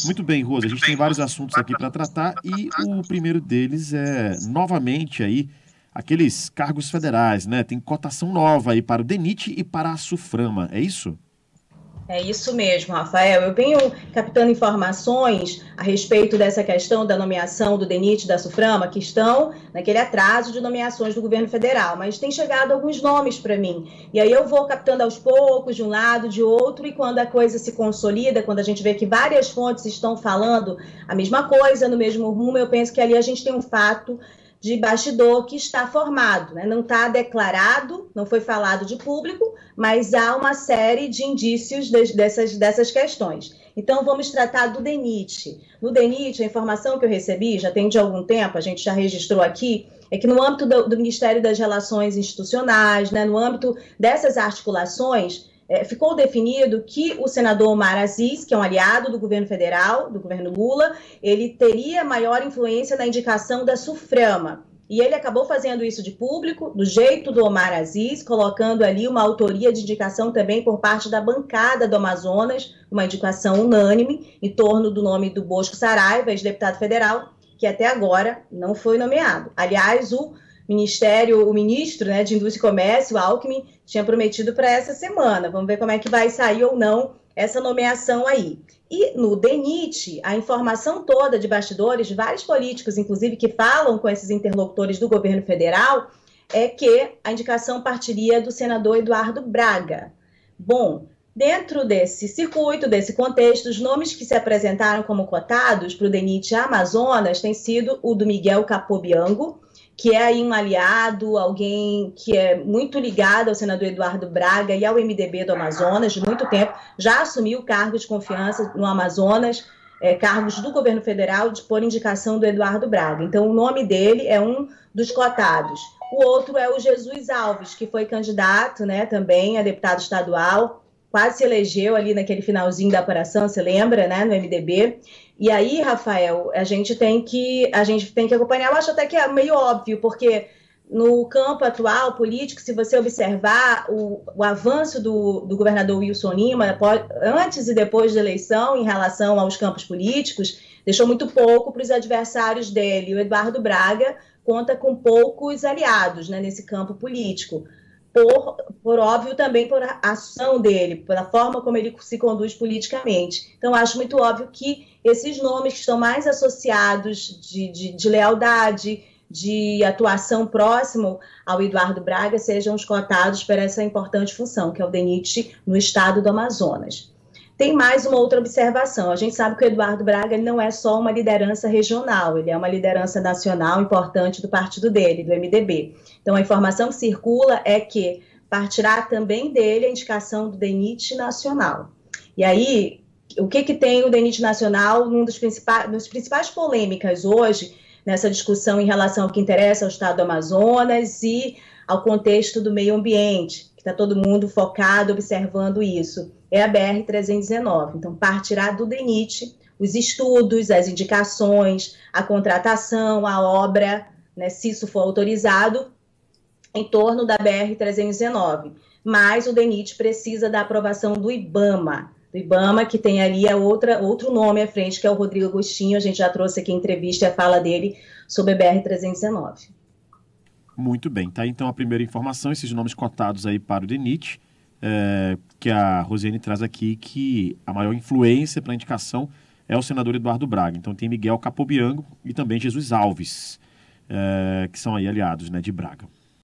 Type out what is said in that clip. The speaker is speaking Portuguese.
Muito bem, Rosa, a gente tem vários assuntos aqui para tratar e o primeiro deles é, novamente, aí, aqueles cargos federais, né? Tem cotação nova aí para o DENIT e para a SUFRAMA, é isso? É isso mesmo, Rafael. Eu venho captando informações a respeito dessa questão da nomeação do DENIT e da SUFRAMA, que estão naquele atraso de nomeações do governo federal, mas tem chegado alguns nomes para mim. E aí eu vou captando aos poucos, de um lado, de outro, e quando a coisa se consolida, quando a gente vê que várias fontes estão falando a mesma coisa, no mesmo rumo, eu penso que ali a gente tem um fato de bastidor que está formado, né? Não está declarado, não foi falado de público, mas há uma série de indícios dessas questões. Então, vamos tratar do DENIT. No DENIT, a informação que eu recebi, já tem de algum tempo, a gente já registrou aqui, é que no âmbito do Ministério das Relações Institucionais, né, no âmbito dessas articulações, ficou definido que o senador Omar Aziz, que é um aliado do governo federal, do governo Lula, ele teria maior influência na indicação da SUFRAMA. E ele acabou fazendo isso de público, do jeito do Omar Aziz, colocando ali uma autoria de indicação também por parte da bancada do Amazonas, uma indicação unânime, em torno do nome do Bosco Saraiva, ex-deputado federal, que até agora não foi nomeado. Aliás, o ministro, né, de Indústria e Comércio, Alckmin, tinha prometido para essa semana. Vamos ver como é que vai sair ou não essa nomeação aí. E no DENIT, a informação toda de bastidores, de vários políticos, inclusive, que falam com esses interlocutores do governo federal, é que a indicação partiria do senador Eduardo Braga. Bom, dentro desse circuito, desse contexto, os nomes que se apresentaram como cotados para o DENIT Amazonas têm sido o do Miguel Capobiango, que é aí um aliado, alguém que é muito ligado ao senador Eduardo Braga e ao MDB do Amazonas de muito tempo, já assumiu cargos de confiança no Amazonas, cargos do governo federal por indicação do Eduardo Braga. Então, o nome dele é um dos cotados. O outro é o Jesus Alves, que foi candidato, né, também a deputado estadual, quase se elegeu ali naquele finalzinho da apuração, você lembra, né, no MDB. E aí, Rafael, a gente tem que acompanhar, eu acho até que é meio óbvio, porque no campo atual político, se você observar o avanço do governador Wilson Lima, antes e depois da eleição, em relação aos campos políticos, deixou muito pouco para os adversários dele. O Eduardo Braga conta com poucos aliados, né, nesse campo político. Por óbvio, também por a ação dele, pela forma como ele se conduz politicamente. Então, acho muito óbvio que esses nomes que estão mais associados de lealdade, de atuação próximo ao Eduardo Braga, sejam os cotados para essa importante função, que é o DENIT no estado do Amazonas. Tem mais uma outra observação. A gente sabe que o Eduardo Braga ele não é só uma liderança regional, ele é uma liderança nacional importante do partido dele, do MDB. Então, a informação que circula é que partirá também dele a indicação do DENIT nacional. E aí, o que tem o DENIT nacional? Uma das principais polêmicas hoje, nessa discussão em relação ao que interessa ao estado do Amazonas e ao contexto do meio ambiente, que está todo mundo focado, observando isso, é a BR-319. Então, partirá do DENIT os estudos, as indicações, a contratação, a obra, né, se isso for autorizado, em torno da BR-319. Mas o DENIT precisa da aprovação do IBAMA, que tem ali outro nome à frente, que é o Rodrigo Agostinho. A gente já trouxe aqui em entrevista a fala dele sobre a BR-319. Muito bem, tá? Então a primeira informação, esses nomes cotados aí para o DENIT, que a Rosiane traz aqui, que a maior influência para a indicação é o senador Eduardo Braga. Então tem Miguel Capobiango e também Jesus Alves, que são aí aliados, né, de Braga.